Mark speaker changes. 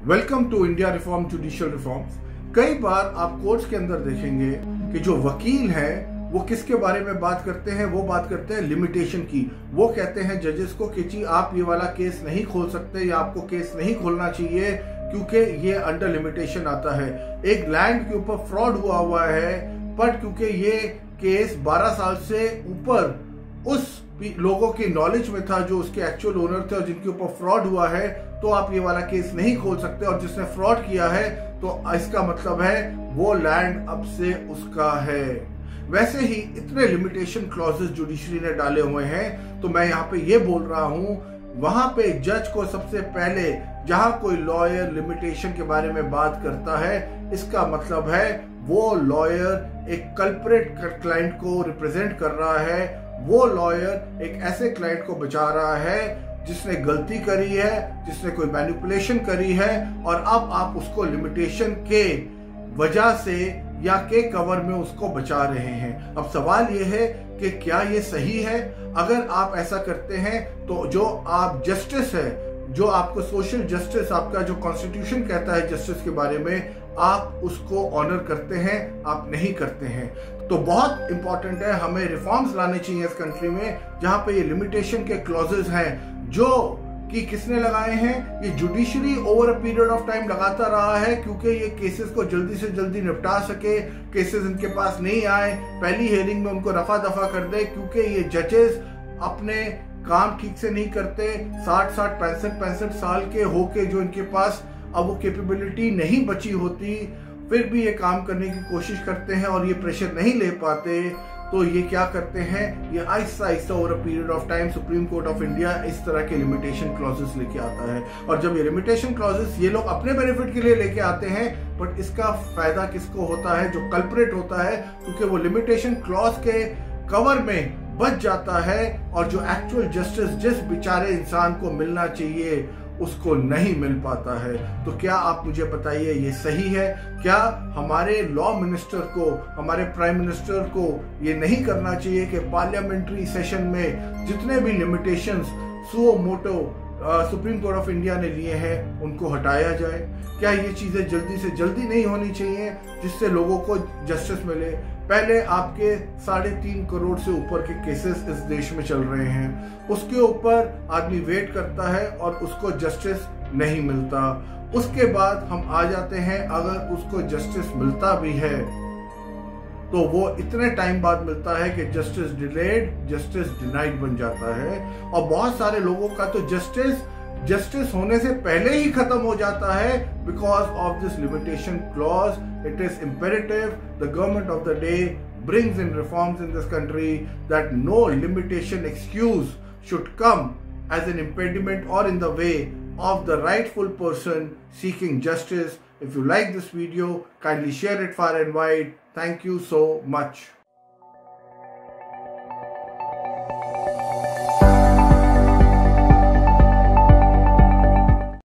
Speaker 1: Welcome to India reform judicial reforms. कई बार आप कोर्ट्स के अंदर देखेंगे कि जो वकील हैं वो किसके बारे में बात करते हैं, वो बात करते हैं लिमिटेशन की। वो कहते हैं जजेस को कि जी आप ये वाला केस नहीं खोल सकते या आपको केस नहीं खोलना चाहिए क्योंकि ये अंडर लिमिटेशन आता है। एक लैंड के ऊपर फ्रॉड हुआ है, बट क्योंकि ये केस 12 साल से ऊपर उस लोगों की नॉलेज में था जो उसके एक्चुअल ओनर थे और जिनके ऊपर फ्रॉड हुआ है, तो आप ये वाला केस नहीं खोल सकते। और जिसने फ्रॉड किया है तो इसका मतलब है वो लैंड अब से उसका है। वैसे ही इतने लिमिटेशन क्लॉजेस जुडिशरी ने डाले हुए हैं, तो मैं यहाँ पे ये बोल रहा हूं, वहां पे जज को सबसे पहले जहां कोई लॉयर लिमिटेशन के बारे में बात करता है, इसका मतलब है वो लॉयर एक कल्प्रेट क्लाइंट को रिप्रेजेंट कर रहा है। वो लॉयर एक ऐसे क्लाइंट को बचा रहा है जिसने गलती करी है, जिसने कोई मैनिपुलेशन करी है, और अब आप उसको लिमिटेशन के वजह से या के कवर में उसको बचा रहे हैं। अब सवाल यह है कि क्या ये सही है? अगर आप ऐसा करते हैं तो जो आप जस्टिस है, जो आपको सोशल जस्टिस, आपका जो कॉन्स्टिट्यूशन कहता है जस्टिस के बारे में, आप उसको ऑनर करते हैं, आप नहीं करते हैं। तो बहुत इंपॉर्टेंट है, हमें रिफॉर्म्स लाने चाहिए इस कंट्री में जहां पे ये लिमिटेशन के क्लॉजेस हैं जो कि किसने लगाए हैं, ये judiciary over a period of time लगाता रहा है क्योंकि ये केसेस को जल्दी से जल्दी निपटा सके, केसेस इनके पास नहीं आए, पहली हियरिंग में उनको रफा दफा कर दे, क्योंकि ये जजेस अपने काम ठीक से नहीं करते। 60-60, 65-65 साल के होके जो इनके पास अब वो कैपेबिलिटी नहीं बची होती, फिर भी ये काम करने की कोशिश करते हैं और ये प्रेशर नहीं ले पाते, तो ये क्या करते हैं, ये Aahista Aahista over a period of time supreme court of India इस तरह के लिमिटेशन क्लॉजेस लेके आता है। और जब ये लिमिटेशन क्लॉजेस ये लोग अपने बेनिफिट के लिए लेके आते हैं, बट इसका फायदा किसको होता है? जो कल्प्रेट होता है, क्योंकि वो लिमिटेशन क्लॉज के कवर में बच जाता है और जो एक्चुअल जस्टिस जिस बेचारे इंसान को मिलना चाहिए उसको नहीं मिल पाता है। तो क्या आप मुझे बताइए, ये सही है? क्या हमारे लॉ मिनिस्टर को, हमारे प्राइम मिनिस्टर को ये नहीं करना चाहिए कि पार्लियामेंट्री सेशन में जितने भी limitations suo motu supreme court of India ने लिए हैं उनको हटाया जाए? क्या ये चीजें जल्दी से जल्दी नहीं होनी चाहिए जिससे लोगों को जस्टिस मिले? पहले आपके 3.5 करोड़ से ऊपर के केसेस इस देश में चल रहे हैं, उसके ऊपर आदमी वेट करता है और उसको जस्टिस नहीं मिलता। उसके बाद हम आ जाते हैं, अगर उसको जस्टिस मिलता भी है तो वो इतने टाइम बाद मिलता है कि जस्टिस डिलेड, जस्टिस डिनाइड बन जाता है। और बहुत सारे लोगों का तो जस्टिस होने से पहले ही खत्म हो जाता है because of this limitation clause. It is imperative the government of the day brings in reforms in this country that no limitation excuse should come as an impediment or in the way of the rightful person seeking justice. If you like this video, kindly share it far and wide. Thank you so much.